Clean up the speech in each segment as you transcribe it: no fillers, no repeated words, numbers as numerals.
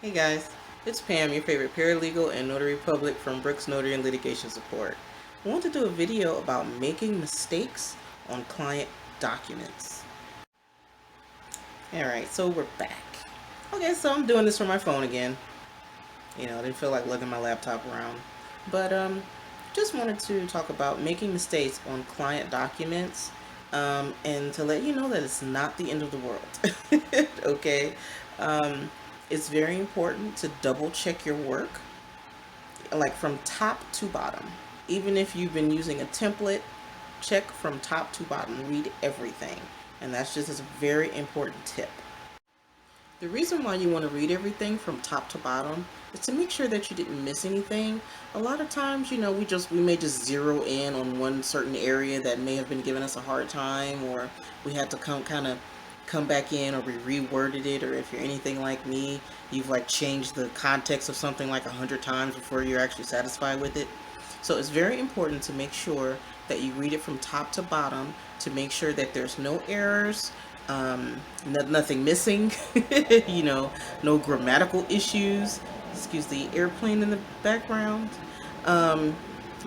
Hey guys, it's Pam, your favorite paralegal and notary public from Brooks Notary and Litigation Support. I want to do a video about making mistakes on client documents. Alright, so we're back. Okay, so I'm doing this from my phone again. I didn't feel like lugging my laptop around. But just wanted to talk about making mistakes on client documents, and to let you know that it's not the end of the world. Okay? Um, it's very important to double check your work, like from top to bottom. Even if you've been using a template, check from top to bottom. Read everything. And that's just a very important tip. The reason why you want to read everything from top to bottom is to make sure that you didn't miss anything. A lot of times, we may just zero in on one certain area that may have been giving us a hard time, or we had to come back in, or we reworded it, or if you're anything like me, you've like changed the context of something like 100 times before you're actually satisfied with it. So it's very important to make sure that you read it from top to bottom to make sure that there's no errors, nothing missing, no grammatical issues. Excuse the airplane in the background. Um,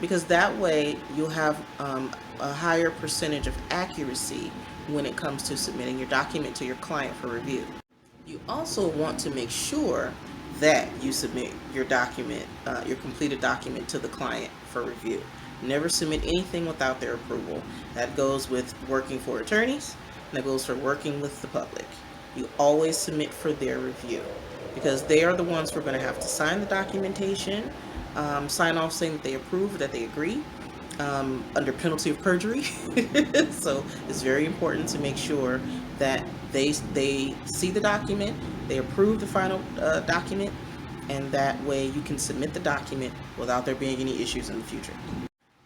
because that way you'll have a higher percentage of accuracy when it comes to submitting your document to your client for review. You also want to make sure that you submit your document, your completed document, to the client for review. Never submit anything without their approval. That goes with working for attorneys, and that goes for working with the public. You always submit for their review because they are the ones who are going to have to sign the documentation, sign off saying that they approve, that they agree, under penalty of perjury. So it's very important to make sure that they see the document, they approve the final document, and that way you can submit the document without there being any issues in the future.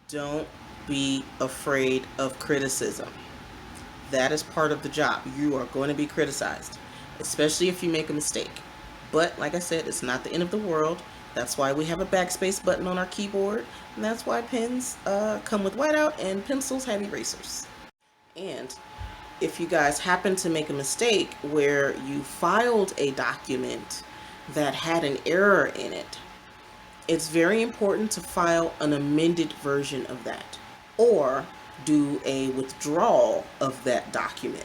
Don't be afraid of criticism. That is part of the job. You are going to be criticized, especially if you make a mistake. But like I said, it's not the end of the world. That's why we have a backspace button on our keyboard, and that's why pens come with whiteout and pencils have erasers. And if you guys happen to make a mistake where you filed a document that had an error in it, it's very important to file an amended version of that, or do a withdrawal of that document.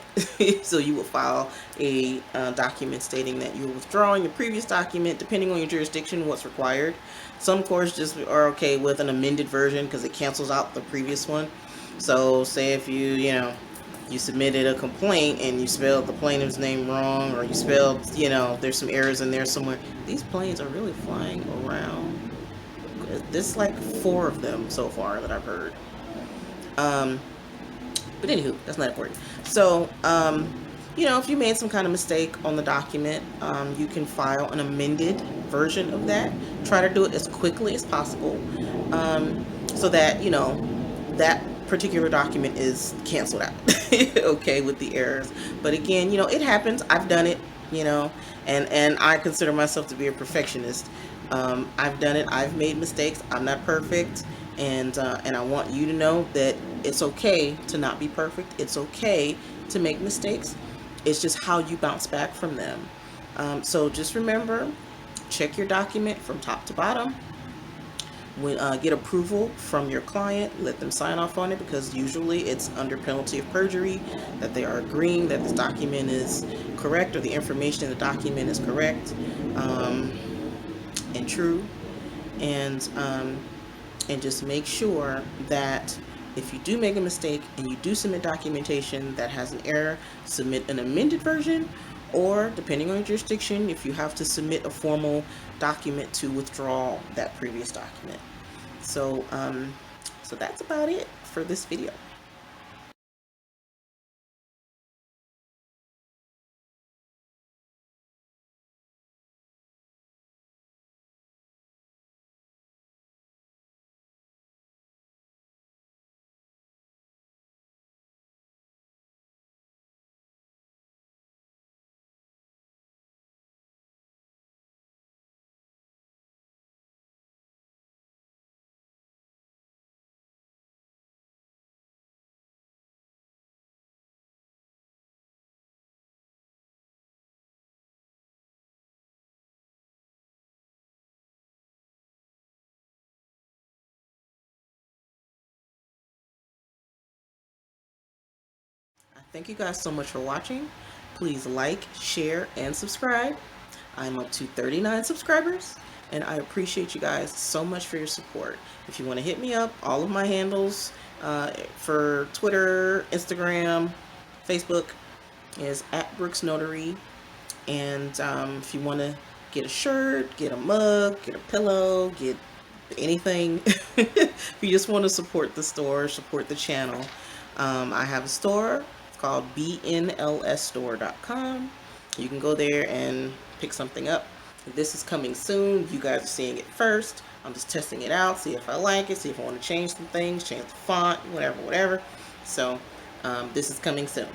So you will file a document stating that you're withdrawing your previous document, depending on your jurisdiction, what's required. Some courts just are okay with an amended version because it cancels out the previous one. So say if you submitted a complaint and you spelled the plaintiff's name wrong, or you spelled, there's some errors in there somewhere. These planes are really flying around. There's like 4 of them so far that I've heard. But anywho, that's not important. So, if you made some kind of mistake on the document, you can file an amended version of that. Try to do it as quickly as possible, so that, that particular document is canceled out, okay, with the errors. But again, it happens. I've done it, and I consider myself to be a perfectionist. I've done it. I've made mistakes. I'm not perfect, and I want you to know that it's okay to not be perfect. It's okay to make mistakes. It's just how you bounce back from them. So just remember, check your document from top to bottom. Get approval from your client, let them sign off on it, because usually it's under penalty of perjury that they are agreeing that this document is correct, or the information in the document is correct, and true. And just make sure that if you do make a mistake and you do submit documentation that has an error, submit an amended version, or depending on your jurisdiction, if you have to submit a formal document to withdraw that previous document. So that's about it for this video. Thank you guys so much for watching. Please like, share, and subscribe. I'm up to 39 subscribers, and I appreciate you guys so much for your support. If you want to hit me up, all of my handles for Twitter, Instagram, Facebook is @Brooks Notary. And if you want to get a shirt, get a mug, get a pillow, get anything, if you just want to support the store, support the channel, I have a store. It's called bnlsstore.com. You can go there and pick something up. This is coming soon. You guys are seeing it first. I'm just testing it out, see if I like it, see if I want to change some things, change the font, whatever. So this is coming soon.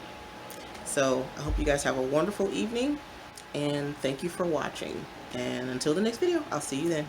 So I hope you guys have a wonderful evening, and thank you for watching. And until the next video, I'll see you then.